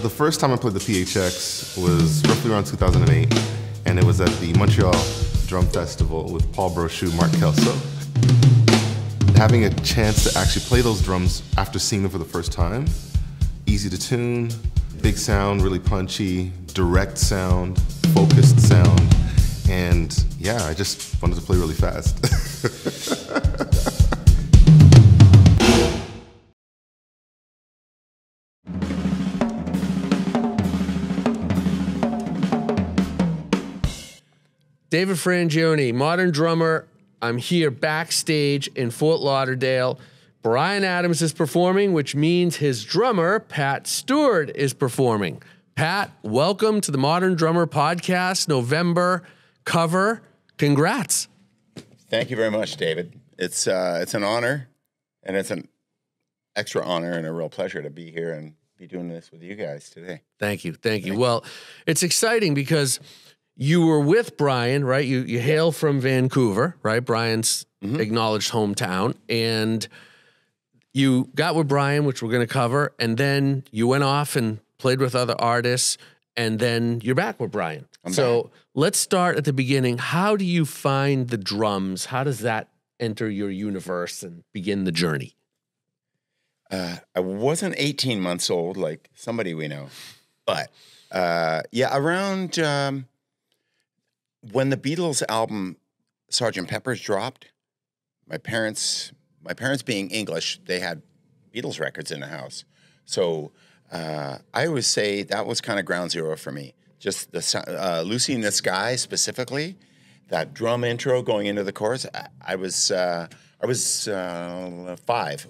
The first time I played the PHX was roughly around 2008, and it was at the Montreal Drum Festival with Paul Brochu, Mark Kelso. Having a chance to actually play those drums after seeing them for the first time, easy to tune, big sound, really punchy, direct sound, focused sound, and yeah, I just wanted to play really fast. David Frangioni, modern drummer. I'm here backstage in Fort Lauderdale. Bryan Adams is performing, which means his drummer, Pat Steward, is performing. Pat, welcome to the Modern Drummer Podcast, November cover. Congrats. Thank you very much, David. It's an honor, and it's an extra honor and a real pleasure to be here and be doing this with you guys today. Thank you. Thank you. Well, it's exciting because you were with Bryan, right? You hail from Vancouver, right? Bryan's acknowledged hometown. And you got with Bryan, which we're going to cover, and then you went off and played with other artists, and then you're back with Bryan. So let's start at the beginning. How do you find the drums? How does that enter your universe and begin the journey? I wasn't 18 months old like somebody we know, but yeah, around when the Beatles album Sgt. Pepper's dropped, my parents being English, they had Beatles records in the house. So I always say that was kind of ground zero for me. Just the Lucy in the Sky specifically, that drum intro going into the chorus. I was 5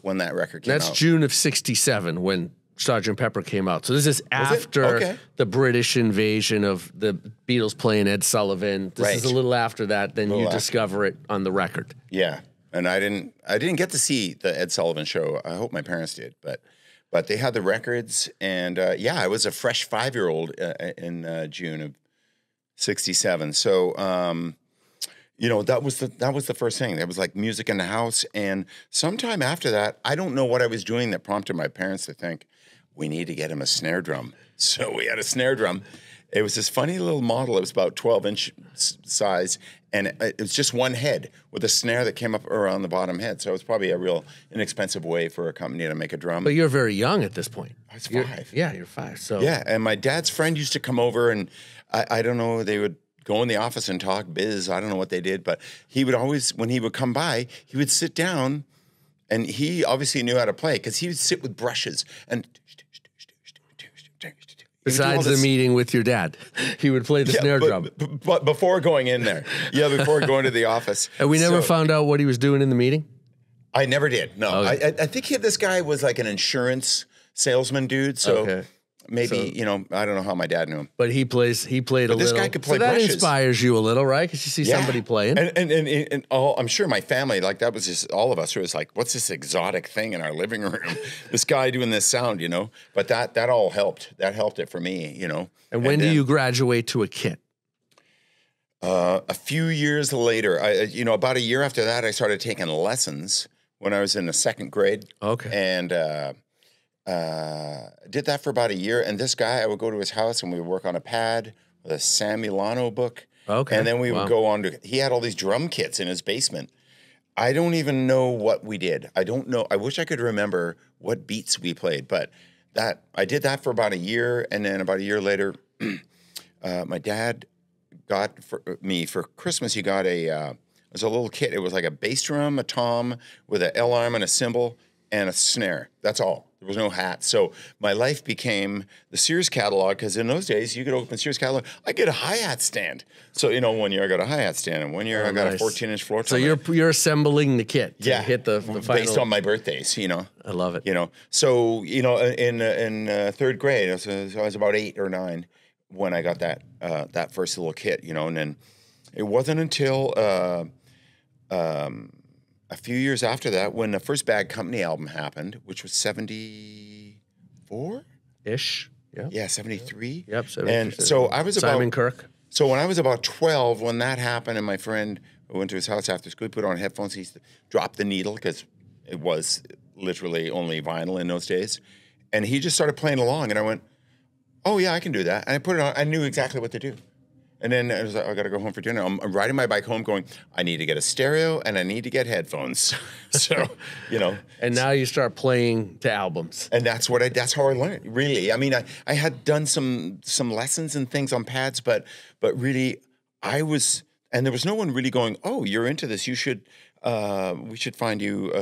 when that record came out. That's June of '67 when Sgt. Pepper came out. So this is after the British invasion of the Beatles playing Ed Sullivan. This is a little after that. Then you discover it on the record. Yeah, and I didn't get to see the Ed Sullivan show. I hope my parents did, but they had the records, and yeah, I was a fresh 5-year-old in June of '67. So you know, that was the first thing. There was like music in the house, and sometime after that, I don't know what I was doing that prompted my parents to think, we need to get him a snare drum. So we had a snare drum. It was this funny little model. It was about 12-inch size, and it was just one head with a snare that came up around the bottom head. So it was probably a real inexpensive way for a company to make a drum. But you're very young at this point. I was 5. You're 5. So yeah, and my dad's friend used to come over, and I don't know, they would go in the office and talk biz. I don't know what they did, but he would always, when he would come by, he would sit down, and he obviously knew how to play because he would sit with brushes and. Besides the meeting with your dad, he would play the snare drum. But before going in there, before going to the office. And we never found out what he was doing in the meeting? I never did, no. Okay. I think this guy was like an insurance salesman dude, so maybe, you know, I don't know how my dad knew him. But he played a little. This guy could play that brushes. Inspires you a little, right? Because you see somebody playing. And I'm sure my family, like that was just all of us who was like, what's this exotic thing in our living room? This guy doing this sound, you know? But that all helped. That helped it for me, you know? And when do you graduate to a kit? A few years later, about a year after that, I started taking lessons when I was in the 2nd grade. Okay. And did that for about a year, and this guy, I would go to his house and we would work on a pad with a Sam Milano book. Okay. And then we would go on to, he had all these drum kits in his basement. I don't even know what we did. I don't know. I wish I could remember what beats we played, but I did that for about a year, and then about a year later, my dad got for Christmas, he got it was a little kit. It was like a bass drum, a tom with an L arm and a cymbal and a snare. That's all. There was no hat. So my life became the Sears catalog, because in those days, you could open Sears catalog. I get a hi-hat stand. So, you know, one year I got a hi-hat stand, and one year I got a 14-inch floor tom. So you're assembling the kit to hit the final. Based on my birthdays, you know. I love it. You know, so, you know, in 3rd grade, I was about 8 or 9 when I got that first little kit, you know, and then it wasn't until a few years after that, when the first Bad Company album happened, which was 74-ish. Yeah, 73. Yep, 73. And so I was Simon Kirk. So when I was about 12, when that happened, and my friend went to his house after school, he put on headphones, he used to drop the needle, because it was literally only vinyl in those days. And he just started playing along, and I went, oh yeah, I can do that. And I put it on. I knew exactly what to do. And then I was like, I got to go home for dinner. I'm riding my bike home going, I need to get a stereo and I need to get headphones. So, you know. And now you start playing to albums. And that's how I learned, really. I mean, I had done some lessons and things on pads, but really and there was no one really going, oh, you're into this. You should, we should find you,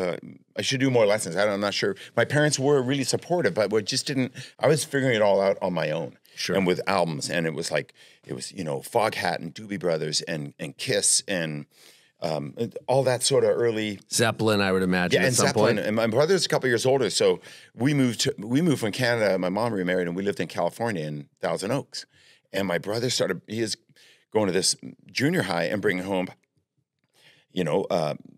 I should do more lessons. I'm not sure. My parents were really supportive, but I was figuring it all out on my own. Sure. And with albums, and it was you know, Foghat and Doobie Brothers and Kiss and all that sort of early Zeppelin, I would imagine. Yeah, at and some Zeppelin. point. And my brother's a couple years older, so we moved from Canada. My mom remarried, and we lived in California in Thousand Oaks. And my brother he is going to this junior high and bringing home, you know,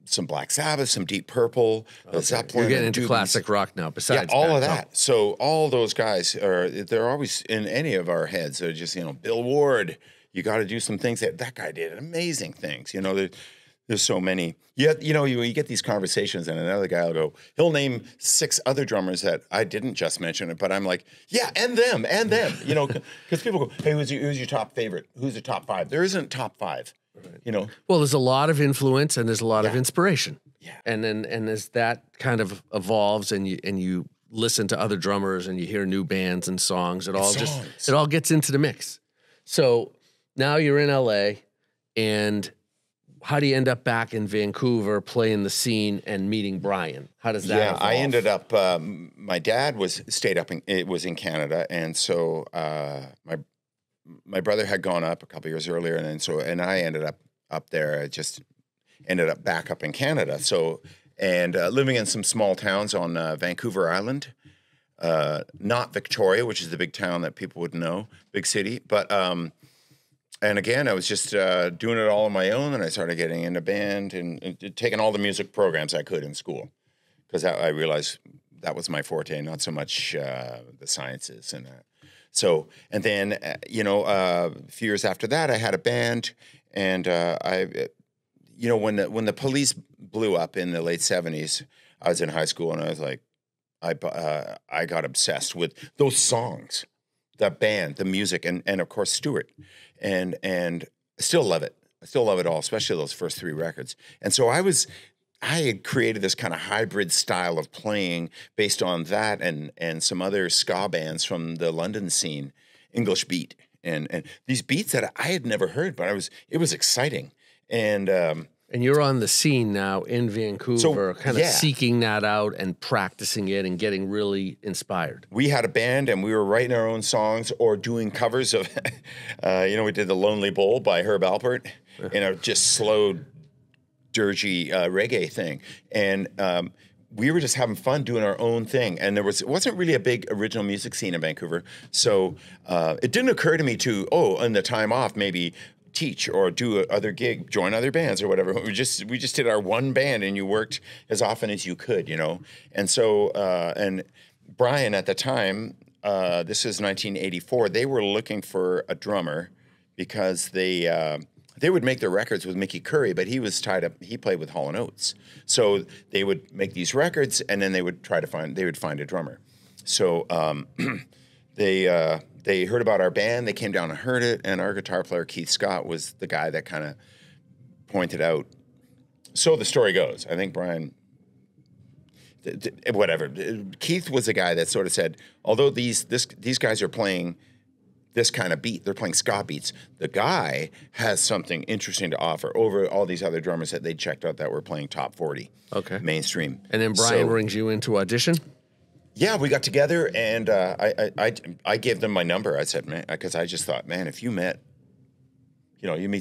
some Black Sabbath, some Deep Purple, Zeppelin. You're getting into Doobies. Classic rock now. Besides, all of that. So all those guys they're always in any of our heads. They're just, you know, Bill Ward. You got to do some things that guy did amazing things. You know, there's so many. You know, you get these conversations, and another guy will go, he'll name 6 other drummers that I didn't just mention it, but I'm like, yeah, and them, you know, because people go, hey, who's your top favorite? Who's the top 5? There isn't top 5. Right. You know, well, there's a lot of influence and there's a lot of inspiration. Yeah. And as that kind of evolves and you listen to other drummers and you hear new bands and songs, it all gets into the mix. So now you're in LA, and how do you end up back in Vancouver playing the scene and meeting Bryan? How does that evolve? I ended up my dad was in Canada, and so my brother had gone up a couple years earlier, and I ended up there. I just ended up back up in Canada. So, and living in some small towns on Vancouver Island, not Victoria, which is the big town that people would know, big city. But, and again, I was just doing it all on my own, and I started getting into band and taking all the music programs I could in school, because I realized that was my forte, not so much the sciences and that. So, and then, you know, a few years after that, I had a band, and you know, when the police blew up in the late 70s, I was in high school, and I was like, I got obsessed with those songs, the band, the music, and of course Stewart, and I still love it. I still love it all, especially those first 3 records. And so I had created this kind of hybrid style of playing based on that and some other ska bands from the London scene, English beat, and these beats that I had never heard, but it was exciting. And you're on the scene now in Vancouver, kind of seeking that out and practicing it and getting really inspired. We had a band, and we were writing our own songs or doing covers of, you know, we did The Lonely Bowl by Herb Alpert in a just slow, dirgy reggae thing. And we were just having fun doing our own thing. And it wasn't really a big original music scene in Vancouver. So it didn't occur to me to, in the time off, maybe teach or do other gig, join other bands or whatever. We just did our one band, and you worked as often as you could, you know. And so, and Bryan at the time, this is 1984, they were looking for a drummer because they would make their records with Mickey Curry, but he was tied up. He played with Hall & Oates. So they would make these records, and then they would find a drummer. So they heard about our band. They came down and heard it, and our guitar player, Keith Scott, was the guy that kind of pointed out. So the story goes, I think Bryan, whatever. Keith was the guy that sort of said, although these guys are playing this kind of beat, they're playing ska beats, the guy has something interesting to offer over all these other drummers that they checked out that were playing top 40, mainstream. And then Bryan brings you into audition? Yeah, we got together, and I gave them my number. I said, man, because I just thought, man, if you meet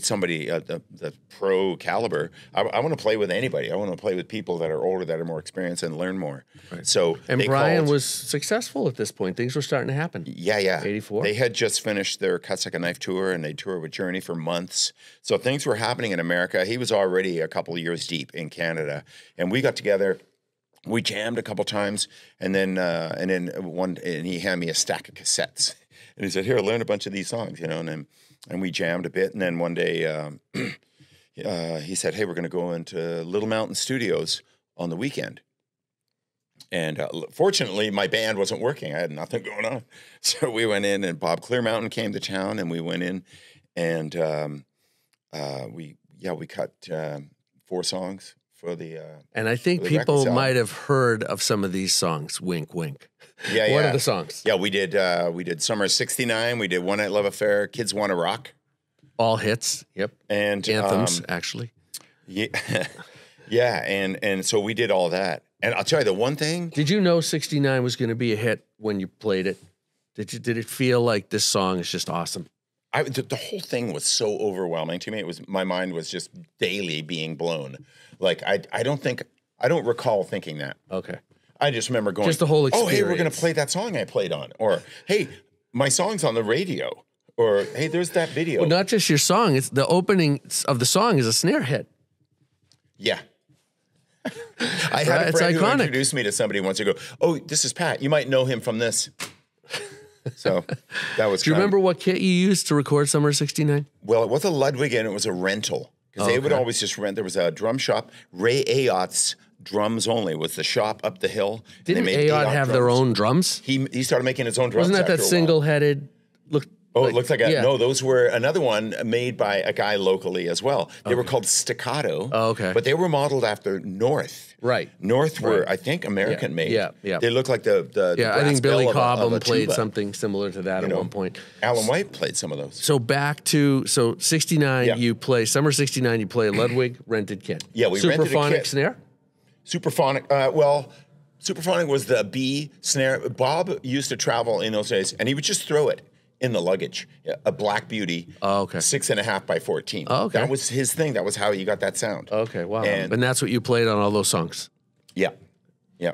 somebody the pro caliber, I want to play with anybody. I want to play with people that are older, that are more experienced, and learn more. Right. So, and Bryan was successful at this point. Things were starting to happen. Yeah. 84. They had just finished their Cuts Like a Knife tour, and they toured with Journey for months. So things were happening in America. He was already a couple of years deep in Canada, and we got together. We jammed a couple times, and then he handed me a stack of cassettes, and he said, "Here, learn a bunch of these songs," you know. And we jammed a bit, and then one day he said, "Hey, we're going to go into Little Mountain Studios on the weekend," And fortunately, my band wasn't working. I had nothing going on. So we went in, and Bob Clearmountain came to town, and we went in, and we cut 4 songs for the. And I think people might have heard of some of these songs. Wink, wink. Yeah, What are the songs? Yeah, we did Summer '69. We did One Night Love Affair. Kids Wanna Rock. All hits. Yep. And anthems, actually. Yeah, yeah, and so we did all that. And I'll tell you the one thing. Did you know '69 was going to be a hit when you played it? Did it feel like this song is just awesome? The whole thing was so overwhelming to me. It was, my mind was just daily being blown. Like I don't recall thinking that. Okay. I just remember going, just the whole experience. Oh, hey, we're going to play that song I played on, or hey, my song's on the radio, or hey, there's that video. Well, not just your song; it's the opening of the song is a snare hit. Yeah. I had a friend who introduced me to somebody once ago. Oh, this is Pat. You might know him from this. So that was. Do you remember what kit you used to record Summer '69? Well, it was a Ludwig, and it was a rental because they would always just rent. There was a drum shop. Ray Ayott's Drums Only was the shop up the hill. Didn't Ayotte have their own drums? He started making his own drums. Wasn't that single-headed? Oh, it looks like no, those were another one made by a guy locally as well. They were called Staccato. Oh, okay. But they were modeled after North. Right. North were, I think, American made. Yeah, yeah. They look like the yeah, I think Billy Cobham played tuba. Something similar to that at one point. Alan White played some of those. So back to, 69, you play, Summer 69, you play a Ludwig rented kit. Yeah, we rented a kit. Superphonic snare? Superphonic, Superphonic was the B snare. Bob used to travel in those days, and he would just throw it in the luggage. A Black Beauty. Oh, okay. 6.5 by 14. Oh, okay. That was his thing. That was how you got that sound. Okay, wow. And that's what you played on all those songs? Yeah. Yeah.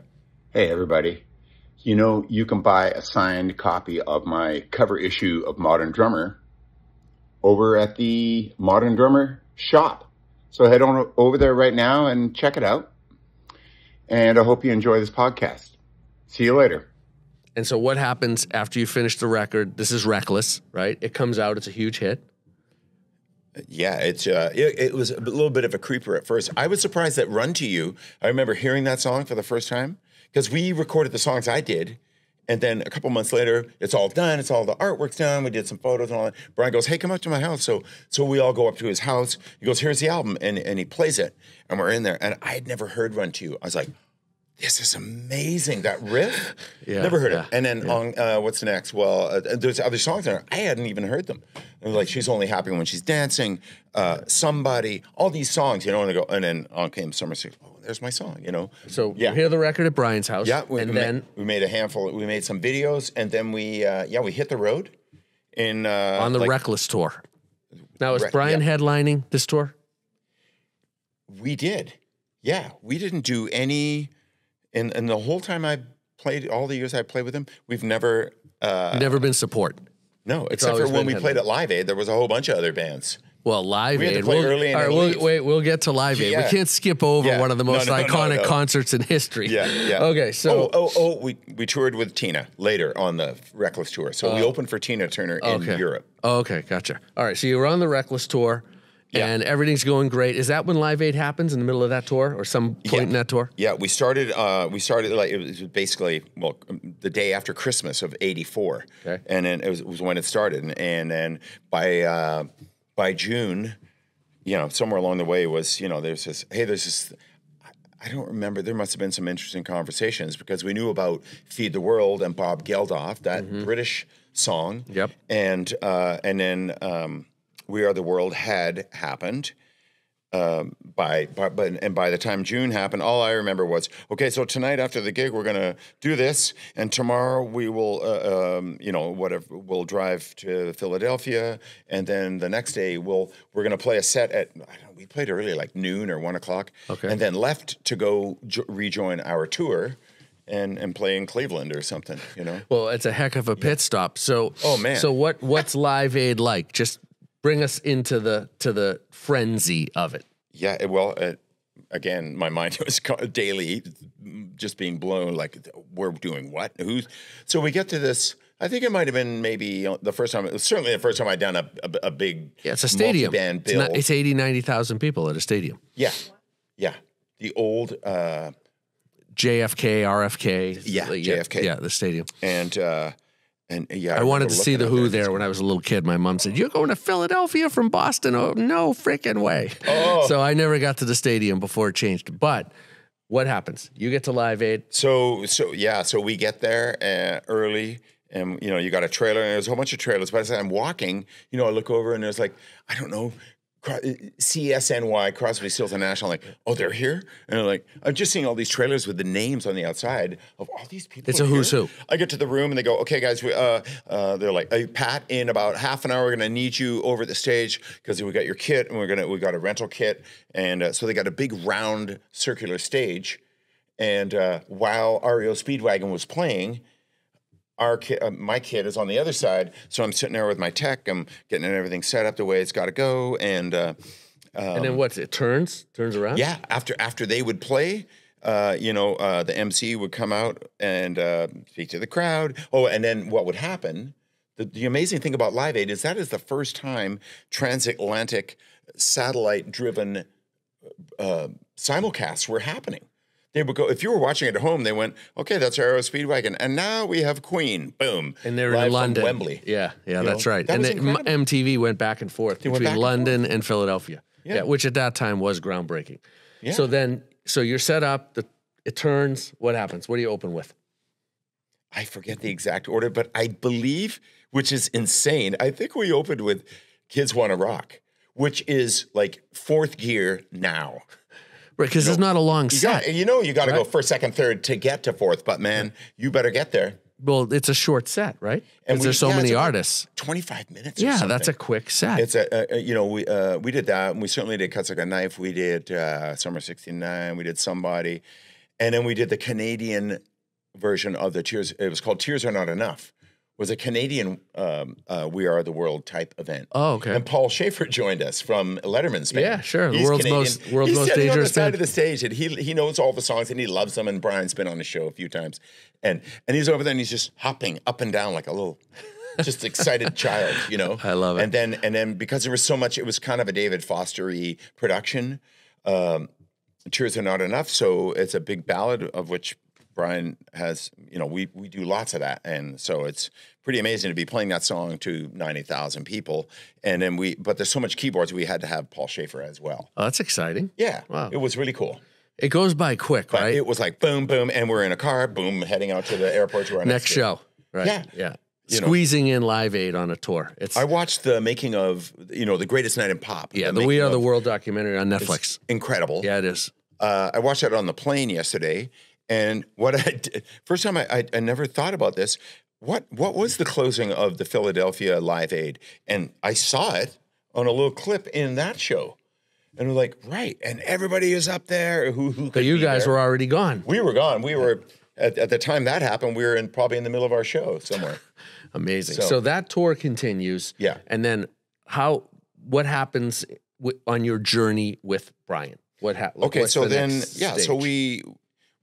Hey, everybody. You know, you can buy a signed copy of my cover issue of Modern Drummer over at the Modern Drummer shop. So head on over there right now and check it out. And I hope you enjoy this podcast. See you later. And so what happens after you finish the record? This is Reckless, right? It comes out. It's a huge hit. Yeah, it was a little bit of a creeper at first. I was surprised that Run to You, I remember hearing that song for the first time because we recorded the songs I did. And then a couple months later, it's all done. It's all the artwork's done. We did some photos and all that. Brian goes, hey, come up to my house. So we all go up to his house. He goes, here's the album. And he plays it. And we're in there. And I had never heard Run to You. I was like, this is amazing. That riff, never heard it. And then on what's next? Well, there's other songs in there. I hadn't even heard them. And like She's Only Happy When She's Dancing, Somebody, all these songs, you know. And then on came Summer 6. Oh, there's my song, you know. So you hear the record at Brian's house. Yeah, we made a handful. We made some videos, and then we hit the road in on the Reckless tour. Now is Brian headlining this tour? We did. Yeah, we didn't do any. And the whole time I played, all the years I played with him, we've never been support. No, except for when we played at Live Aid, there was a whole bunch of other bands. Well, Live Aid. We'll get to Live Aid. We can't skip over one of the most iconic concerts in history. Yeah. Okay, so we toured with Tina later on the Reckless tour. So we opened for Tina Turner in Europe. Okay, gotcha. All right, so you were on the Reckless tour. Yeah. And everything's going great. Is that when Live Aid happens, in the middle of that tour or some point in that tour? Yeah, we started like, it was basically, the day after Christmas of '84. Okay. And then it was when it started. And then by June, somewhere along the way was, there's this, I don't remember, there must have been some interesting conversations because we knew about Feed the World and Bob Geldof, that British song. Yep. And then We Are the World had happened. By the time June happened, all I remember was, okay, so tonight after the gig, we're going to do this. And tomorrow we will, we'll drive to Philadelphia. And then the next day we're going to play a set at, we played early, like noon or 1 o'clock. Okay. And then left to go rejoin our tour and play in Cleveland or something, Well, it's a heck of a pit stop. So, oh man. So what's Live Aid like? Just bring us into the frenzy of it. Yeah, well, again, my mind was daily just being blown. Like, we're doing what? So we get to this. I think it might have been maybe the first time. It was certainly the first time I'd done a big it's a stadium. Multi-band bill. It's 80,000, 90,000 people at a stadium. Yeah. The old JFK, RFK. Yeah, JFK. Yeah, the stadium. And yeah, I wanted to remember see the looking Who up there when I was a little kid. My mom said, "You're going to Philadelphia from Boston?" Oh, no freaking way. Oh. So I never got to the stadium before it changed. But what happens? You get to Live Aid. So we get there early, and you got a trailer, and there's a whole bunch of trailers. By the time I'm walking, I look over, and there's like, I don't know, CSNY, Crosby, Stills and Nash. I'm like, oh, they're here? And I'm just seeing all these trailers with the names on the outside of all these people. It's a who's who. I get to the room and they go, okay, guys, they're like, hey, Pat, in about half an hour, we're gonna need you over at the stage because we got your kit and we got a rental kit. And so they got a big round circular stage. And while REO Speedwagon was playing, my kid is on the other side, so I'm sitting there with my tech. I'm getting everything set up the way it's got to go, and then what? It turns around. Yeah, after they would play, the MC would come out and speak to the crowd. Oh, and then what would happen? The amazing thing about Live Aid is that is the first time transatlantic satellite-driven simulcasts were happening. They would go, if you were watching it at home, they went, okay, that's REO Speedwagon. And now we have Queen. Boom. And they're in London. Wembley. Yeah, that's right. That And was incredible. MTV went back and forth between London and Philadelphia. Yeah, which at that time was groundbreaking. Yeah. So you're set up, it turns, what happens? What do you open with? I forget the exact order, but I believe, which is insane, I think we opened with Kids Wanna Rock, which is like fourth gear now. Right, because it's not a long set. You got to go first, second, third to get to fourth, but man, you better get there. Well, it's a short set, right? Because there's so many artists. 25 minutes. Yeah, that's a quick set. It's we did that, and we certainly did Cuts Like a Knife. We did Summer '69. We did Somebody, and then we did the Canadian version of the Tears. It was called Tears Are Not Enough. Was a Canadian We Are the World type event. Oh, okay. And Paul Schaefer joined us from Letterman's band. Yeah, sure. He's The world's Canadian. most He's dangerous sitting on the side band. of the stage, and he knows all the songs and he loves them. And Brian's been on the show a few times, and he's over there and he's just hopping up and down like a little, just excited child, I love it. And then because there was so much, it was kind of a David Foster-y production. Tears Are Not Enough, so it's a big ballad of which Brian has, we do lots of that. And so it's pretty amazing to be playing that song to 90,000 people. And then but there's so much keyboards, we had to have Paul Schaefer as well. Oh, that's exciting. Yeah. Wow. It was really cool. It goes by quick, But right? it was like boom, boom. And we're in a car, boom, heading out to the airport to our Next show. Right. Yeah. Squeezing in Live Aid on a tour. I watched the making of, the Greatest Night in Pop. Yeah, the We Are the World documentary on Netflix. It's incredible. Yeah, it is. I watched that on the plane yesterday. And what I did, first time I never thought about this. What was the closing of the Philadelphia Live Aid? And I saw it on a little clip in that show. And we're like, right. And everybody is up there. Who But you guys were already gone. We were gone. We were, at the time that happened, we were probably in the middle of our show somewhere. Amazing. So that tour continues. Yeah. And then what happens on your journey with Brian? Okay, so then, so we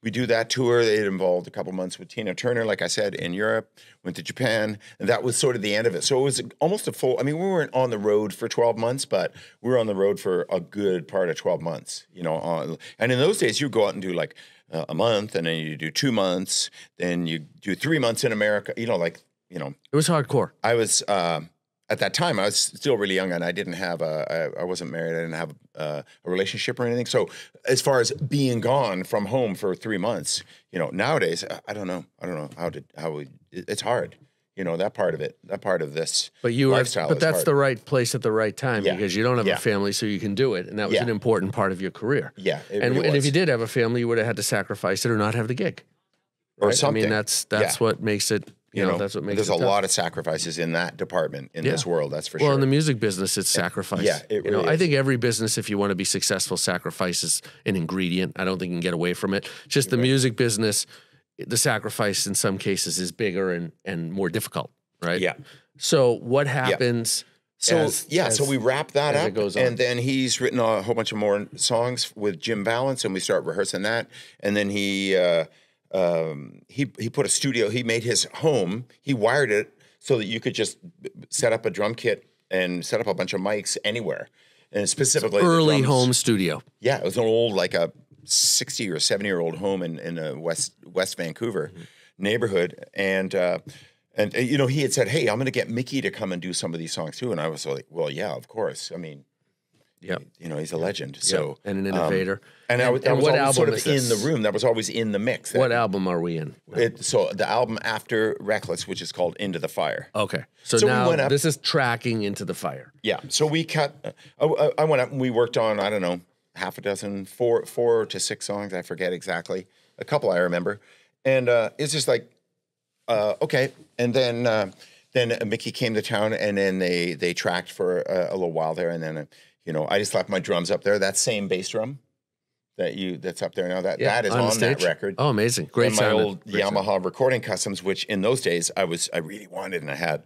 do that tour. It involved a couple months with Tina Turner, like I said, in Europe, went to Japan, and that was sort of the end of it. So it was almost we weren't on the road for 12 months, but we were on the road for a good part of 12 months, and in those days, you go out and do like a month, and then you do 2 months, then you do 3 months in America, It was hardcore. I was, at that time, I was still really young, and I didn't have I wasn't married. I didn't have a relationship or anything. So as far as being gone from home for 3 months, nowadays, I don't know it's hard. That part of it, that part of this lifestyle. But that's hard. the right place at the right time because you don't have a family, so you can do it, and that was an important part of your career. Yeah, and if you did have a family, you would have had to sacrifice it or not have the gig, right? Or something. I mean, that's what makes it. That's what makes there's it a tough. lot of sacrifices in that department in this world. That's for sure. Well, in the music business, it's sacrifice. Yeah, it really I is. think every business, if you want to be successful, sacrifices an ingredient. I don't think you can get away from it. Just the music business, the sacrifice in some cases is bigger and more difficult, right? Yeah. So what happens? So we wrap that as up, it goes on. and then he's written a whole bunch of more songs with Jim Balance, and we start rehearsing that, and then he put a studio. He made his home. He wired it so that you could just set up a drum kit and set up a bunch of mics anywhere, and specifically Early the drums. home studio. Yeah, it was an old like a 60 or 70-year-old home in a West Vancouver neighborhood, and you know, he had said, "Hey, I'm going to get Mickey to come and do some of these songs too," and I was like, "Well, yeah, of course. I mean, yeah, you know, he's a legend, so and an innovator." And that was what always album sort of is this? in the room. That was always in the mix. What album are we in? So the album after Reckless, which is called Into the Fire. Okay, so So we now went up- this is tracking Into the Fire. Yeah. So we cut. I went up and we worked on, I don't know, half a dozen, 4 to 6 songs. I forget exactly. A couple I remember, and it's just like, okay. And then Mickey came to town, and then they tracked for a little while there, and then you know, I just left my drums up there. That same bass drum that's up there now. That is on the on that stage? record. Oh, amazing! Great And my sound. old Yamaha recording customs, which in those days I really wanted, and I had.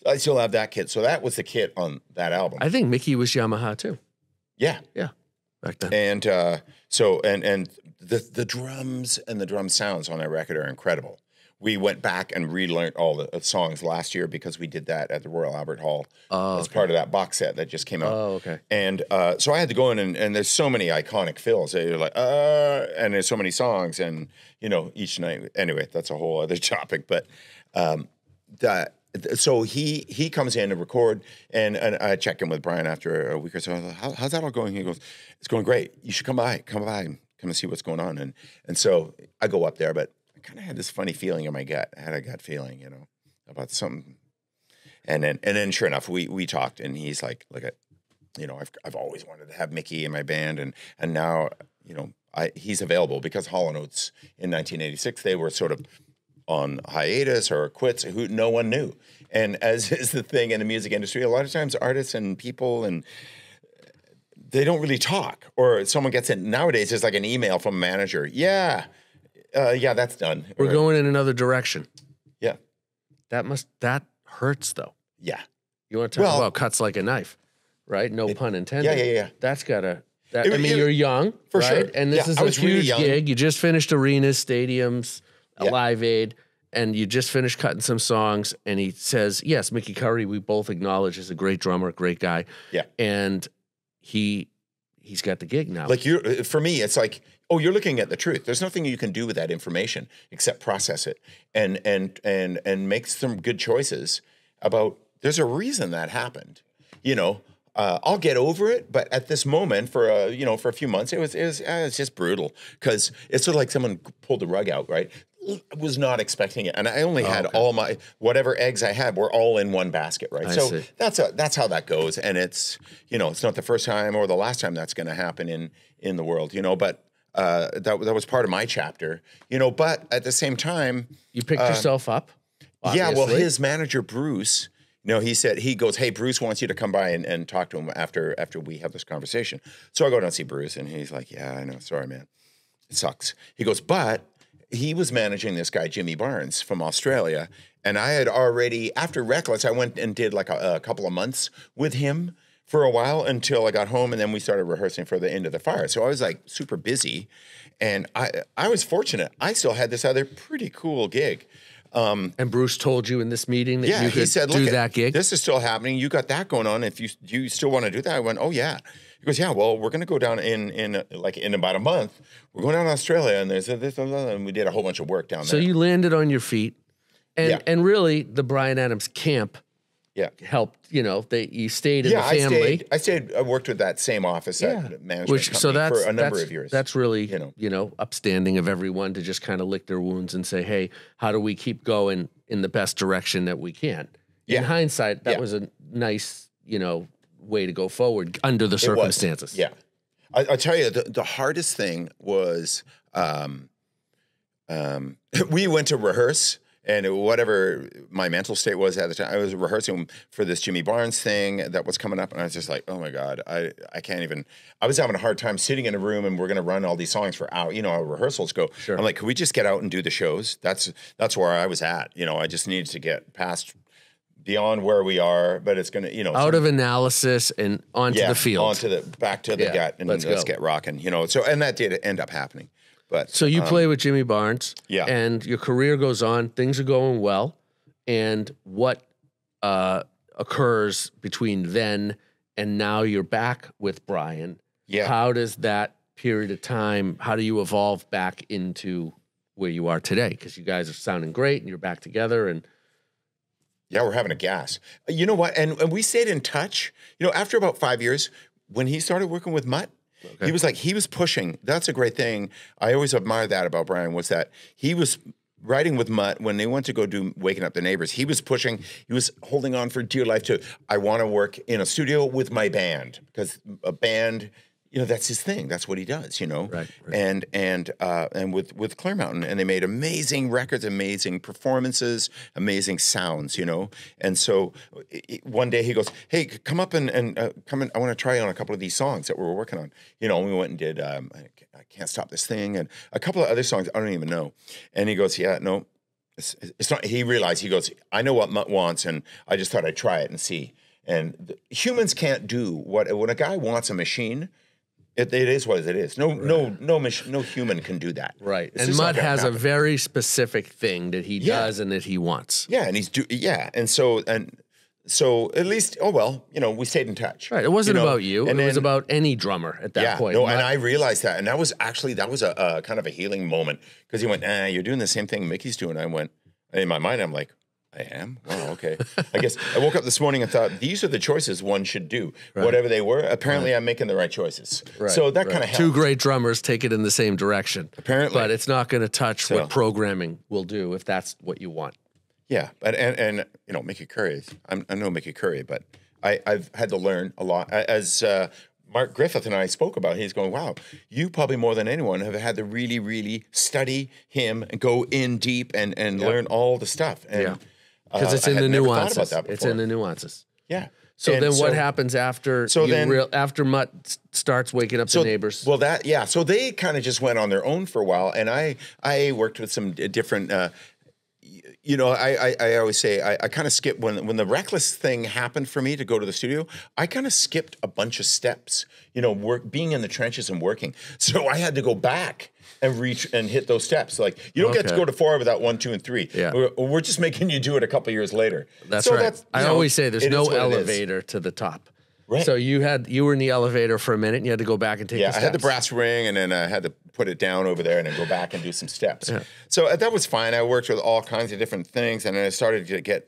I still have that kit. So that was the kit on that album. I think Mickey was Yamaha too. Yeah. Back then. And so the drums and the drum sounds on that record are incredible. We went back and relearned all the songs last year because we did that at the Royal Albert Hall as part of that box set that just came out. Oh, okay. And so I had to go in and there's so many iconic fills. You're like, and there's so many songs, and you know, each night. Anyway, that's a whole other topic. But so he comes in to record, and I check in with Bryan after a week or so. I was like, how's that all going? He goes, it's going great. You should come by and come and see what's going on. And so I go up there, but I kind of had this funny feeling in my gut. I had a gut feeling, you know, about something. And then sure enough, we talked, and he's like, look at, you know, I've always wanted to have Mickey in my band, and now, you know, he's available, because Hall & Oates in 1986, they were sort of on hiatus or quits, who no one knew. And as is the thing in the music industry, a lot of times artists and people, and they don't really talk, or someone gets it. Nowadays, there's like an email from a manager. Yeah, that's done. We're going in another direction. Yeah. That hurts though. Yeah. You want to talk about cuts like a knife, right? No pun intended. Yeah. That's gotta. I mean, you're young, for right? sure. And this is I a was really huge young. gig. You just finished arenas, stadiums, a Live Aid, and you just finished cutting some songs. And he says, "Yes, Mickey Curry, we both acknowledge is a great drummer, great guy." Yeah. And he's got the gig now. Like for me, it's like, oh, you're looking at the truth. There's nothing you can do with that information except process it and make some good choices about. There's a reason that happened, you know. I'll get over it, but at this moment, for a few months, it was just brutal, because it's sort of like someone pulled the rug out. Right, I was not expecting it, and I only had all my whatever eggs I had were all in one basket. Right, I so see. that's how that goes, and it's it's not the first time or the last time that's going to happen in the world, But that was part of my chapter, But at the same time, you picked yourself up. Yeah, well, obviously. his manager Bruce. He goes, hey, Bruce wants you to come by and talk to him after we have this conversation. So I go down and see Bruce, and he's like, yeah, I know. Sorry, man. It sucks. He goes, but he was managing this guy, Jimmy Barnes, from Australia. And I had already, after Reckless, I went and did like a couple of months with him for a while until I got home, and then we started rehearsing for the End of the Fire. So I was like super busy. And I was fortunate. I still had this other pretty cool gig. And Bruce told you in this meeting that you he could said, do look, that gig? This is still happening. You got that going on. If you still want to do that, I went, oh yeah. He goes, yeah. Well, we're going to go down in about a month. We're going down to Australia, and there's this, and we did a whole bunch of work down So there. you landed on your feet, and really the Bryan Adams camp helped. You stayed in the family. I worked with that same office at management company for a number of years. That's really upstanding of everyone to just kind of lick their wounds and say, hey, how do we keep going in the best direction that we can? Yeah. In hindsight, that was a nice way to go forward under the circumstances. Yeah. I'll tell you, the hardest thing was we went to rehearse. And whatever my mental state was at the time, I was rehearsing for this Jimmy Barnes thing that was coming up, and I was just like, oh my God, I can't even. I was having a hard time sitting in a room, and we're going to run all these songs for hours. Our rehearsals go. Sure. I'm like, could we just get out and do the shows? That's where I was at. I just needed to get past beyond where we are, but it's going to, out of analysis and onto the field, back to the gut, and let's get rocking. So, and that did end up happening. But, so you play with Jimmy Barnes, and your career goes on. Things are going well, and what occurs between then and now? You're back with Bryan. Yeah. How does that period of time, how do you evolve back into where you are today? Because you guys are sounding great and you're back together and. Yeah, we're having a gas. You know what? And we stayed in touch. You know, after about 5 years, when he started working with Mutt, he was pushing. That's a great thing. I always admired that about Bryan, was that he was writing with Mutt when they went to go do Waking Up the Neighbors. He was pushing. He was holding on for dear life to, I want to work in a studio with my band, because a band, you know, that's his thing. That's what he does, you know. Right. And with Clear Mountain, and they made amazing records, amazing performances, amazing sounds, you know. And so one day he goes, "Hey, come up and come in. I want to try on a couple of these songs that we were working on." You know, and we went and did I Can't Stop This Thing and a couple of other songs I don't even know. And he goes, "Yeah, no, it's not." He realized, he goes, "I know what Mutt wants, and I just thought I'd try it and see." And humans can't do when a guy wants a machine. It is what it is. No human can do that. Right. It's and Mutt has a very specific thing that he does and that he wants. Yeah, and and so at least, oh well, you know, we stayed in touch. Right. It wasn't about you. And it was about any drummer at that point. No, and I realized that, and that was a kind of a healing moment, because he went, "You're doing the same thing Mickey's doing." I went, in my mind, I'm like, I am? Wow, okay. I guess I woke up this morning and thought, these are the choices one should do. Right. Whatever they were, apparently I'm making the right choices. Right. So that kind of helped. Two great drummers take it in the same direction. Apparently. But it's not going to touch what programming will do if that's what you want. Yeah, and you know, Mickey Curry, I know Mickey Curry, but I've had to learn a lot. As Mark Griffith and I spoke about, he's going, "Wow, you probably more than anyone have had to really, really study him and go in deep and learn all the stuff." And, because it's in the nuances. It's in the nuances. Yeah. So then what happens after after Mutt starts Waking Up the Neighbors? Well, so they kind of just went on their own for a while, and I worked with some different. You know, I always say I kind of skipped when the Reckless thing happened for me to go to the studio. I kind of skipped a bunch of steps. You know, being in the trenches and working. So I had to go back and reach and hit those steps. Like, you don't get to go to 4 without 1, 2, and 3. Yeah. We're just making you do it a couple of years later. That's right. I always say there's no elevator to the top. Right. So you were in the elevator for a minute and you had to go back and take the steps. I had the brass ring, and then I had to put it down over there and then go back and do some steps. Yeah. So that was fine. I worked with all kinds of different things, and then I started to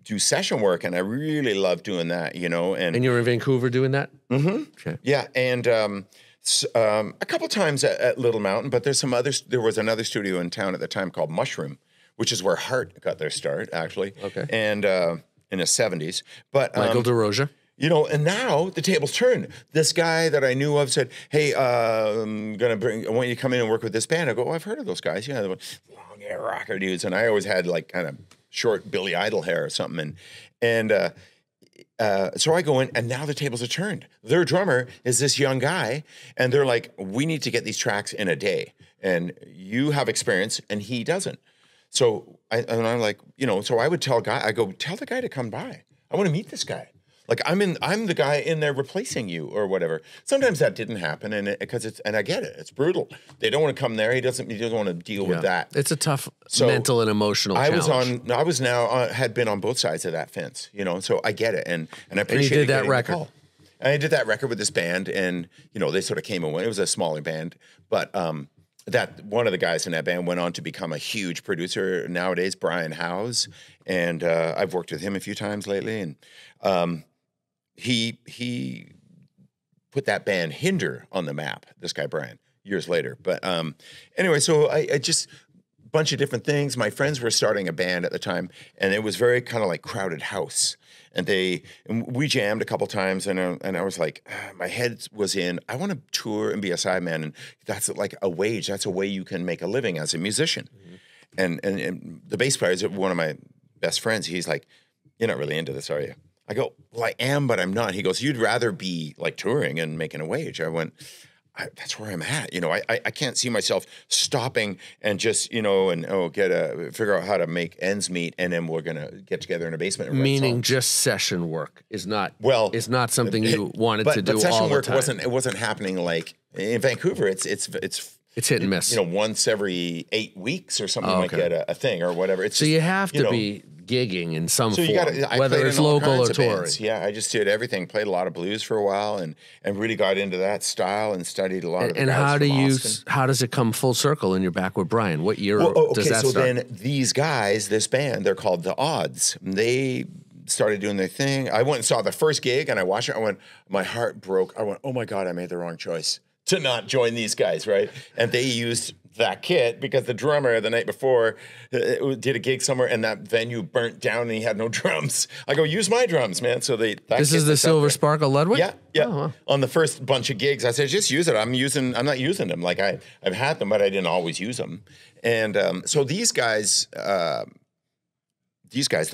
do session work, and I really loved doing that, you know. And you were in Vancouver doing that? Mm-hmm. Okay. Yeah, and a couple times at Little Mountain, but there was another studio in town at the time called Mushroom, which is where Hart got their start, actually. Okay. And in the 70s. But Michael DeRosa. You know, and now the tables turned. This guy that I knew of said, "Hey, I want you to come in and work with this band." I go, "Oh, I've heard of those guys. Yeah, long hair rocker dudes." And I always had like kind of short Billy Idol hair or something. And so I go in, and now the tables are turned. Their drummer is this young guy, and they're like, "We need to get these tracks in a day, and you have experience, and he doesn't." So I'm like, you know, so I would tell the guy to come by. I want to meet this guy. Like, I'm the guy in there replacing you or whatever. Sometimes that didn't happen, and I get it. It's brutal. They don't want to come there. He doesn't want to deal with that. It's a tough mental and emotional challenge. Had been on both sides of that fence, you know. So I get it, and I appreciate. And you did that record. And I did that record with this band, and you know, they sort of came away. It was a smaller band, but that one of the guys in that band went on to become a huge producer nowadays, Brian Howes, and I've worked with him a few times lately, and he put that band Hinder on the map, this guy Brian, years later. But anyway, so I just bunch of different things. My friends were starting a band at the time, and it was very kind of like Crowded House. And we jammed a couple times, and I was like, my head was in, I want to tour and be a sideman, and that's like a wage. That's a way you can make a living as a musician. Mm-hmm. And the bass player is one of my best friends. He's like, "You're not really into this, are you?" I go, "Well, I am, but I'm not." He goes, "You'd rather be like touring and making a wage." I went, that's where I'm at. You know, I can't see myself stopping and just, you know, and figure out how to make ends meet, and then we're gonna get together in a basement. And meaning just session work is not something you wanted to do all the time. But session work wasn't happening like in Vancouver. It's hit and miss. You know, once every 8 weeks or something, you might get a thing or whatever. It's so you have to be gigging in some form, I whether played it's in all local or kinds of touring. bands. Yeah, I just did everything. Played a lot of blues for a while, and really got into that style and studied a lot of the And guys how from do you? Austin. How does it come full circle and you're back with Bryan? What year does that so start? then these guys, this band, they're called The Odds. They started doing their thing. I went and saw the first gig, and I watched it. I went, my heart broke. I went, oh my God, I made the wrong choice to not join these guys, right? And they used that kit because the drummer the night before did a gig somewhere, and that venue burnt down, and he had no drums. I go, use my drums, man. So this is the Silver Sparkle Ludwig? Yeah, yeah. Oh, wow. On the first bunch of gigs, I said, just use it. I'm not using them. Like I've had them, but I didn't always use them. And so these guys, the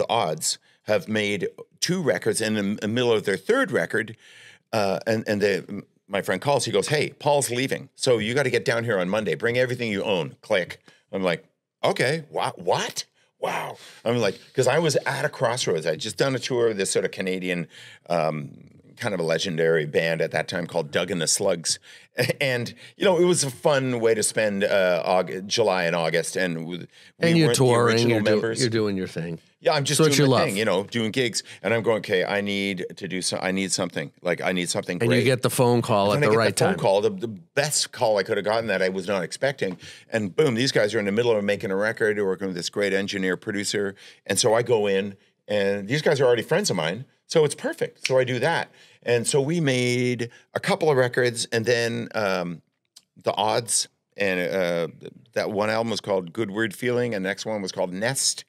Odds, have made 2 records, and in the middle of their 3rd record, my friend calls, he goes, hey, Paul's leaving, so you got to get down here on Monday. Bring everything you own. Click. I'm like, okay, what? Wow. I'm like, because I was at a crossroads. I just done a tour of this sort of Canadian, kind of a legendary band at that time called Doug and the Slugs. And, it was a fun way to spend July and August. And you're touring, you're members. You're doing your thing. Yeah, I'm just So doing my love. thing, doing gigs. And I'm going, okay, I need something. Like, I need something great. And you get the phone call at the right time. Phone call, the best call I could have gotten that I was not expecting. And boom, these guys are in the middle of making a record. They're working with this great engineer, producer. And so I go in, and these guys are already friends of mine. So it's perfect. So I do that. And so we made a couple of records, and then The Odds, and that one album was called Good Weird Feeling, and the next one was called Nest.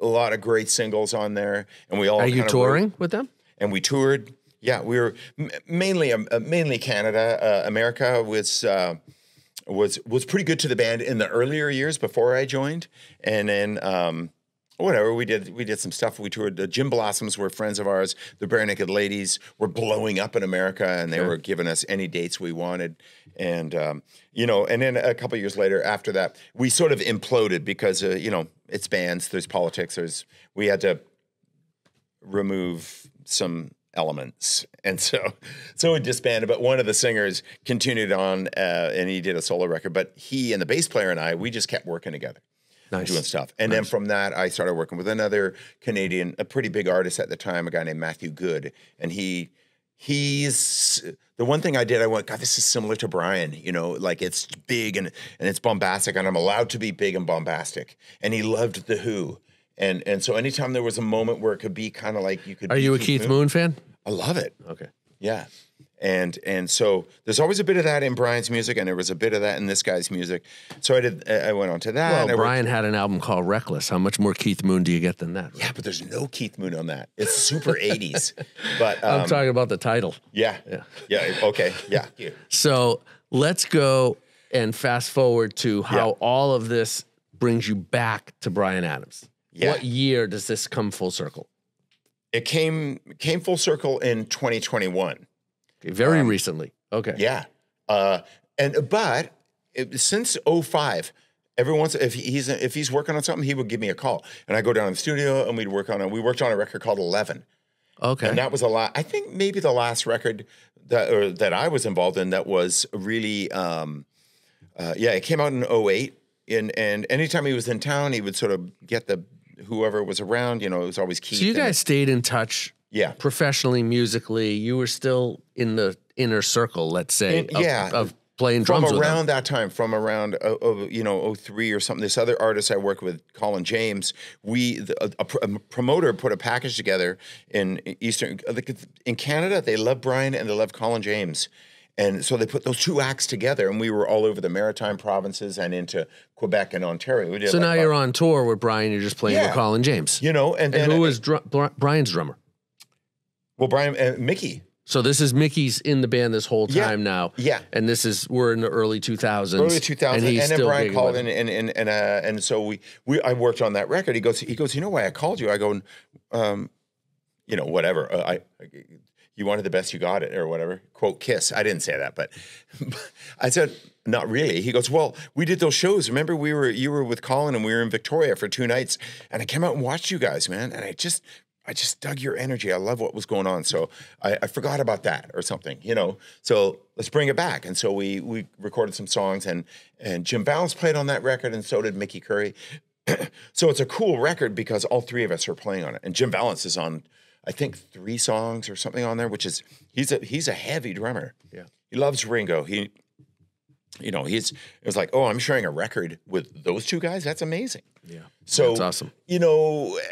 A lot of great singles on there, and we all Are you touring with them? And we toured. Yeah, we were mainly Canada. America was pretty good to the band in the earlier years before I joined, and then whatever we did some stuff. We toured. The Jim Blossoms were friends of ours. The Bare Naked Ladies were blowing up in America, and they were giving us any dates we wanted. And and then a couple of years later, after that, we sort of imploded because it's bands. There's politics. We had to remove some elements, and so it disbanded. But one of the singers continued on, and he did a solo record. But he and the bass player and I, we just kept working together. Nice. Doing stuff. And then from that, I started working with another Canadian, a pretty big artist at the time, a guy named Matthew Good. And he's the one thing I did, I went, God, this is similar to Bryan, like it's big and it's bombastic, and I'm allowed to be big and bombastic. And he loved The Who. And so anytime there was a moment where it could be kind of like you could Are you a Keith Moon fan? I love it. Okay. Yeah. And so there's always a bit of that in Bryan's music, and there was a bit of that in this guy's music. So I went on to that. Well, and Bryan had an album called Reckless. How much more Keith Moon do you get than that? Right? Yeah, but there's no Keith Moon on that. It's super 80s. But I'm talking about the title. Yeah. Okay. Yeah. So let's go and fast forward to how all of this brings you back to Bryan Adams. Yeah. What year does this come full circle? It came full circle in 2021. Okay, very recently. Okay. Yeah. Since 05, every once if he's working on something, he would give me a call, and I go down to the studio and we'd work on it. We worked on a record called 11. Okay. And that was I think maybe the last record that I was involved in that was really it came out in 08, and anytime he was in town, he would sort of get whoever was around, it was always Keith. So you guys stayed in touch. Yeah. Professionally, musically, you were still in the inner circle, let's say, of playing drums from with around them. that time, from around 03 or something. This other artist I worked with, Colin James, a promoter put a package together in Canada. They love Bryan and they love Colin James. And so they put those 2 acts together, and we were all over the Maritime provinces and into Quebec and Ontario. We did so now you're on tour with Bryan. You're just playing with Colin James. And then who was Bryan's drummer? Well, Bryan, Mickey. So this is Mickey's in the band this whole time now. Yeah. And we're in the early 2000s. Early 2000s. And then Bryan called and so I worked on that record. He goes, you know why I called you? I go, whatever. You wanted the best, you got it, or whatever. Quote, Kiss. I didn't say that, but I said, not really. He goes, well, we did those shows. Remember you were with Colin and we were in Victoria for 2 nights, and I came out and watched you guys, man. And I just dug your energy. I love what was going on. So I forgot about that or something, So let's bring it back. And so we recorded some songs, and Jim Balance played on that record, and so did Mickey Curry. So it's a cool record because all three of us are playing on it. And Jim Valance is on, I think, 3 songs or something on there, which is, he's a heavy drummer. Yeah. He loves Ringo. It was like, oh, I'm sharing a record with those two guys. That's amazing. Yeah. So that's awesome.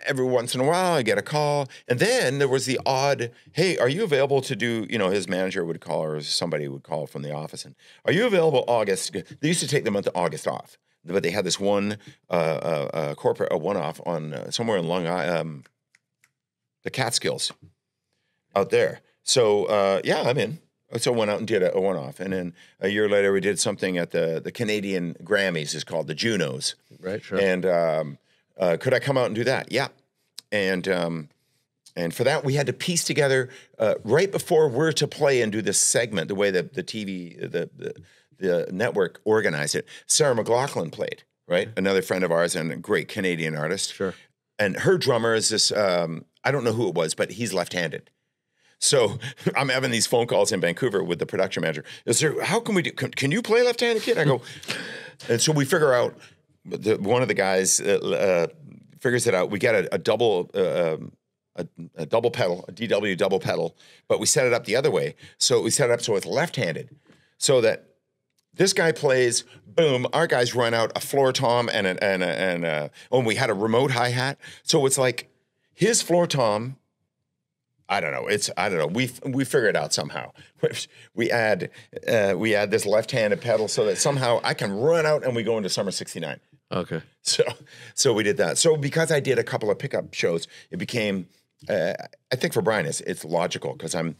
Every once in a while I get a call, and then there was the odd, hey, are you available to do, his manager would call or somebody would call from the office, and are you available August? They used to take the month of August off, but they had this one corporate one-off on somewhere in Long Island, the Catskills out there. So I'm in. So I went out and did a one-off. And then a year later, we did something at the Canadian Grammys, is called the Junos. Right, sure. And could I come out and do that? Yeah. And for that, we had to piece together, right before we're to play and do this segment, the way that the TV, the network organized it, Sarah McLachlan played, right? Another friend of ours and a great Canadian artist. Sure. And her drummer is this, I don't know who it was, but he's left-handed. So I'm having these phone calls in Vancouver with the production manager. How can we do? Can you play left-handed, kid? I go, and so we figure out. One of the guys figures it out. We get a double pedal, a DW double pedal, but we set it up the other way. So we set it up so it's left-handed, so that this guy plays. Boom! Our guys run out a floor tom and we had a remote hi-hat. So it's like his floor tom. I don't know. We figure it out somehow. We add this left-handed pedal so that somehow I can run out and we go into Summer '69. Okay. So we did that. So because I did a couple of pickup shows, it became. I think for Bryan, it's logical because I'm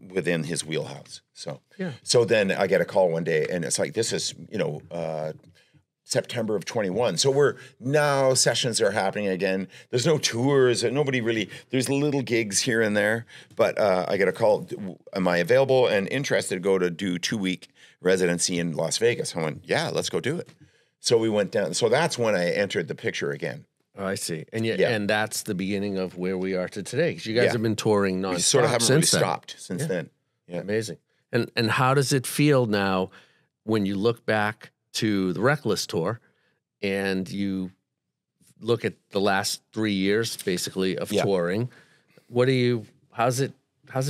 within his wheelhouse. So yeah. So then I get a call one day and it's like, this is September of 21. So now sessions are happening again. There's no tours. Nobody really, there's little gigs here and there, but I get a call. Am I available and interested to go to do 2-week residency in Las Vegas? I went, yeah, let's go do it. So we went down. So that's when I entered the picture again. Oh, I see. And that's the beginning of where we are to today. Because you guys have been touring nonstop. We sort of haven't really stopped since then. Yeah. Amazing. And how does it feel now when you look back to the Reckless tour and you look at the last 3 years basically of touring? How's it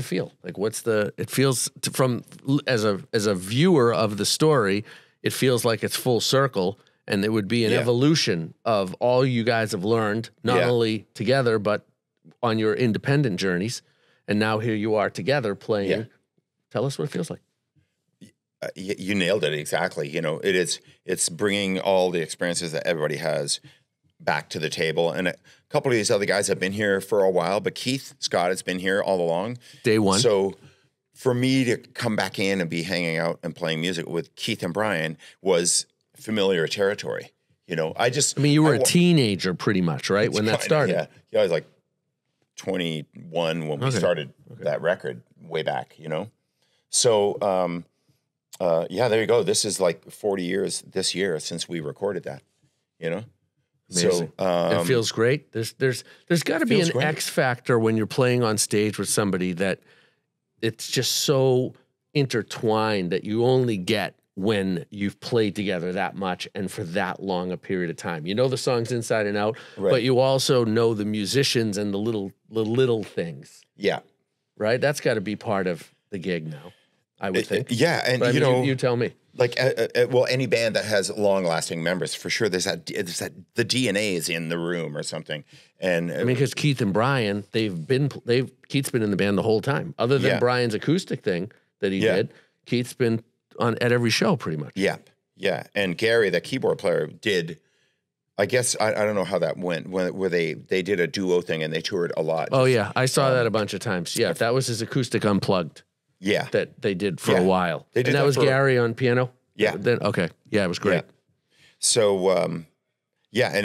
feel? Like it feels from as a viewer of the story, it feels like it's full circle, and it would be an evolution of all you guys have learned, not only together, but on your independent journeys. And now here you are together playing. Yeah. Tell us what it feels like. You nailed it exactly. It's bringing all the experiences that everybody has back to the table. And a couple of these other guys have been here for a while, but Keith Scott has been here all along. Day one. So for me to come back in and be hanging out and playing music with Keith and Bryan was familiar territory. You were a teenager pretty much, right? When that started. Yeah, I was like 21 when we started that record way back, So, there you go. This is like 40 years this year since we recorded that, Amazing. So it feels great. There's got to be an X factor when you're playing on stage with somebody that it's just so intertwined that you only get when you've played together that much and for that long a period of time. You know the songs inside and out, but you also know the musicians and the little things. Yeah. Right? That's got to be part of the gig now, I would think. Yeah, and you tell me. Like, any band that has long-lasting members, for sure, there's that the DNA is in the room or something. And because Keith and Bryan, Keith's been in the band the whole time. Other than Bryan's acoustic thing that he did, Keith's been at every show pretty much. Yeah. And Gary, the keyboard player, did. I guess I don't know how that went. Where they did a duo thing and they toured a lot. Oh yeah, I saw that a bunch of times. Yeah, that was his acoustic unplugged. Yeah, that they did for a while. They did, and that was Gary on piano. Yeah. Then it was great. Yeah. So and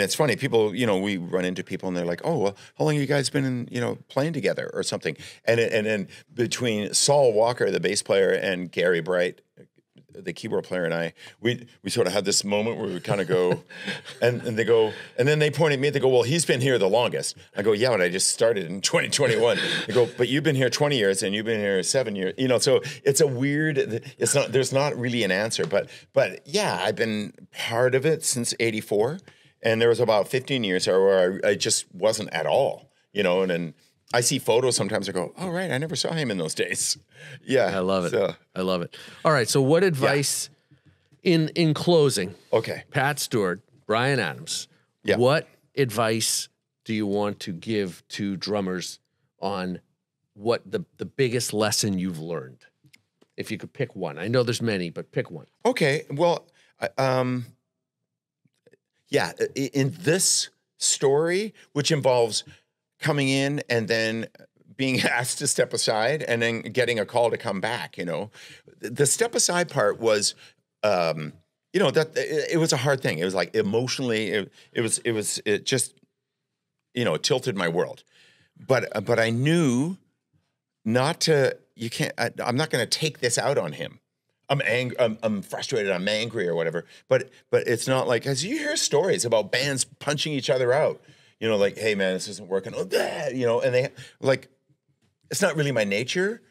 it's funny. People, we run into people and they're like, "Oh, well, how long have you guys been playing together or something?" And then between Saul Walker, the bass player, and Gary Bright, the keyboard player, and I, we sort of had this moment where we kind of go, and they go, and then they point at me. They go, "Well, he's been here the longest." I go, "Yeah, but I just started in 2021." They go, "But you've been here 20 years, and you've been here 7 years." So it's a weird. It's not. There's not really an answer, but yeah, I've been part of it since '84, And there was about 15 years where I just wasn't at all, you know, and then I see photos sometimes I go, oh, right, I never saw him in those days. Yeah. I love it. So, I love it. All right. So what advice in closing, okay. Pat Steward, Bryan Adams, Yeah. what advice do you want to give to drummers on what the biggest lesson you've learned? If you could pick one. I know there's many, but pick one. Okay. Well, yeah, in this story, which involves coming in and then being asked to step aside and then getting a call to come back, you know, the step aside part was, you know, that it was a hard thing. It was like emotionally, it just, you know, it tilted my world. But I knew not to, I'm not going to take this out on him. I'm angry, I'm frustrated, I'm angry or whatever. But it's not like, as you hear stories about bands punching each other out, you know, like, hey man, this isn't working. Oh, you know, and they like, it's not really my nature.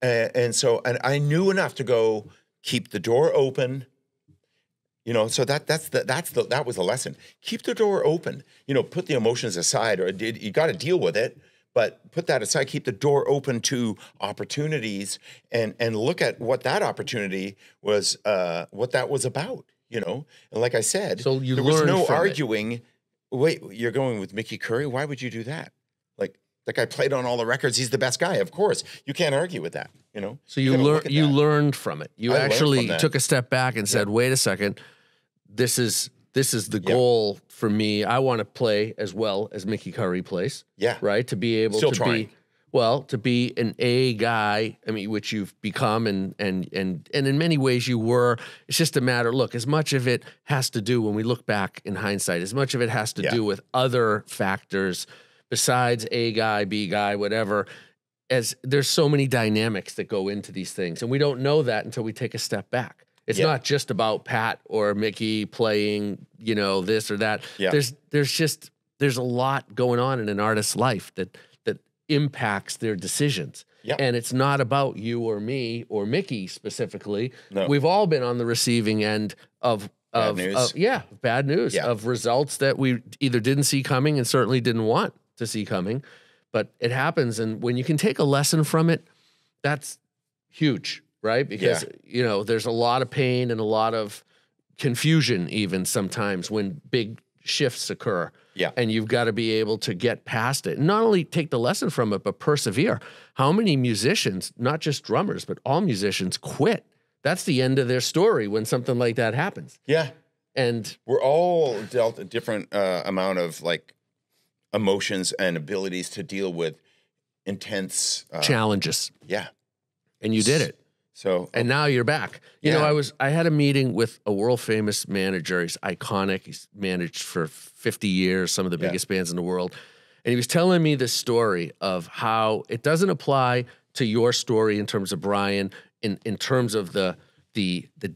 And I knew enough to go keep the door open, you know, so that was a lesson. Keep the door open, you know, put the emotions aside, or you got to deal with it. But put that aside, keep the door open to opportunities and look at what that opportunity was, what that was about, you know? And like I said, so there was no arguing. Wait, you're going with Mickey Curry? Why would you do that? Like, that guy played on all the records. He's the best guy. Of course. You can't argue with that, you know? So you learned from it. You actually took a step back and said, wait a second, this is the goal for me. I want to play as well as Mickey Curry plays. Yeah. Right? To be able to be an A guy, I mean, which you've become and in many ways you were. It's just a matter, look, as much of it has to do, when we look back in hindsight, as much of it has to do with other factors besides A guy, B guy, whatever, as there's so many dynamics that go into these things. And we don't know that until we take a step back. It's not just about Pat or Mickey playing, you know, this or that. Yeah. There's a lot going on in an artist's life that impacts their decisions. Yeah. And it's not about you or me or Mickey specifically. No. We've all been on the receiving end of bad news of results that we either didn't see coming and certainly didn't want to see coming. But it happens, and when you can take a lesson from it, that's huge. Right? Because, you know, there's a lot of pain and a lot of confusion even sometimes when big shifts occur. Yeah. And you've got to be able to get past it. And not only take the lesson from it, but persevere. How many musicians, not just drummers, but all musicians quit? That's the end of their story when something like that happens. Yeah. And we're all dealt a different amount of like emotions and abilities to deal with intense challenges. Yeah. And you did it. So, and now you're back. You know, I had a meeting with a world famous manager. He's iconic. He's managed for 50 years, some of the biggest bands in the world. And he was telling me this story of how it doesn't apply to your story in terms of Bryan, in terms of the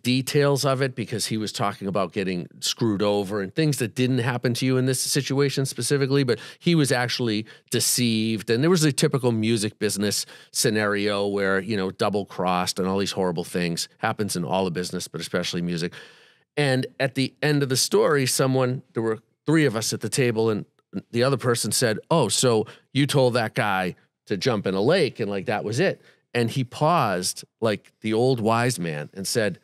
details of it, because he was talking about getting screwed over and things that didn't happen to you in this situation specifically, but he was actually deceived. And there was a typical music business scenario where, you know, double crossed and all these horrible things happens in all the business, but especially music. And at the end of the story, there were three of us at the table, and the other person said, oh, so you told that guy to jump in a lake and like that was it. And he paused like the old wise man and said,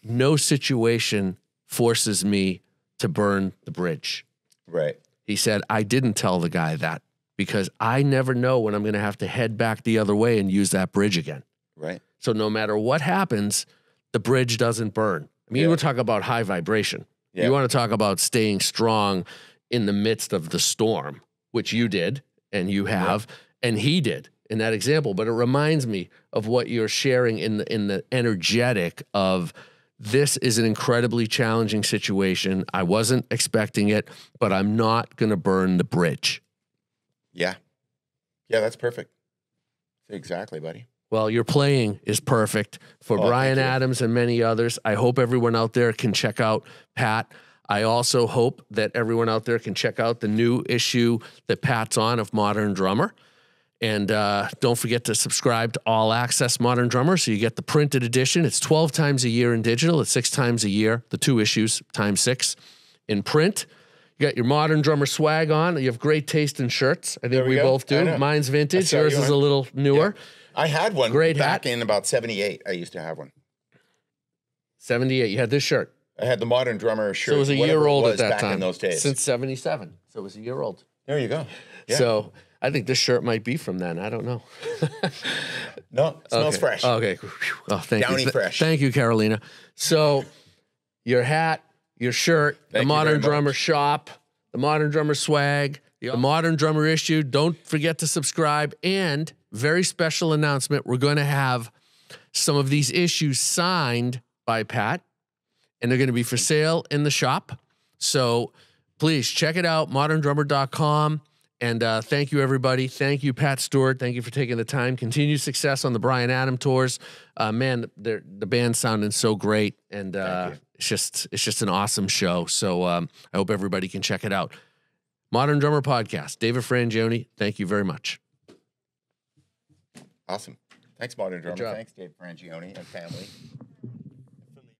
no situation forces me to burn the bridge. Right. He said, I didn't tell the guy that because I never know when I'm going to have to head back the other way and use that bridge again. Right. So no matter what happens, the bridge doesn't burn. I mean, you want to talk about high vibration. Yeah. You want to talk about staying strong in the midst of the storm, which you did and you have, and he did in that example. But it reminds me of what you're sharing in the energetic of, this is an incredibly challenging situation. I wasn't expecting it, but I'm not going to burn the bridge. Yeah. Yeah, that's perfect. Exactly, buddy. Well, your playing is perfect for Bryan Adams and many others. I hope everyone out there can check out Pat. I also hope that everyone out there can check out the new issue that Pat's on of Modern Drummer. And don't forget to subscribe to All Access Modern Drummer so you get the printed edition. It's 12 times a year in digital. It's 6 times a year, the 2 issues times 6 in print. You got your Modern Drummer swag on. You have great taste in shirts. I think we go. both I do. know. Mine's vintage. saw Yours you is on. a little newer. I had one Great back hat. in about 78. I used to have one. 78. You had this shirt. I had the Modern Drummer shirt. So it was a whatever year it old was at that back time. in those days. Since 77. So it was a year old. There you go. Yeah. So I think this shirt might be from then. I don't know. No, it smells Okay. fresh. Okay. Oh, thank Downy you. fresh. Thank you, Carolina. So your hat, your shirt, the Thank you Modern very Drummer much. shop, the Modern Drummer swag, the Modern Drummer issue. Don't forget to subscribe. And very special announcement, we're going to have some of these issues signed by Pat, and they're going to be for sale in the shop. So please check it out, moderndrummer.com. And thank you, everybody. Thank you, Pat Steward. Thank you for taking the time. Continued success on the Bryan Adams tours. Man, the band's sounding so great, and it's just an awesome show. So I hope everybody can check it out. Modern Drummer Podcast. David Frangioni. Thank you very much. Awesome. Thanks, Modern Drummer. job. Thanks, Dave Frangioni and family.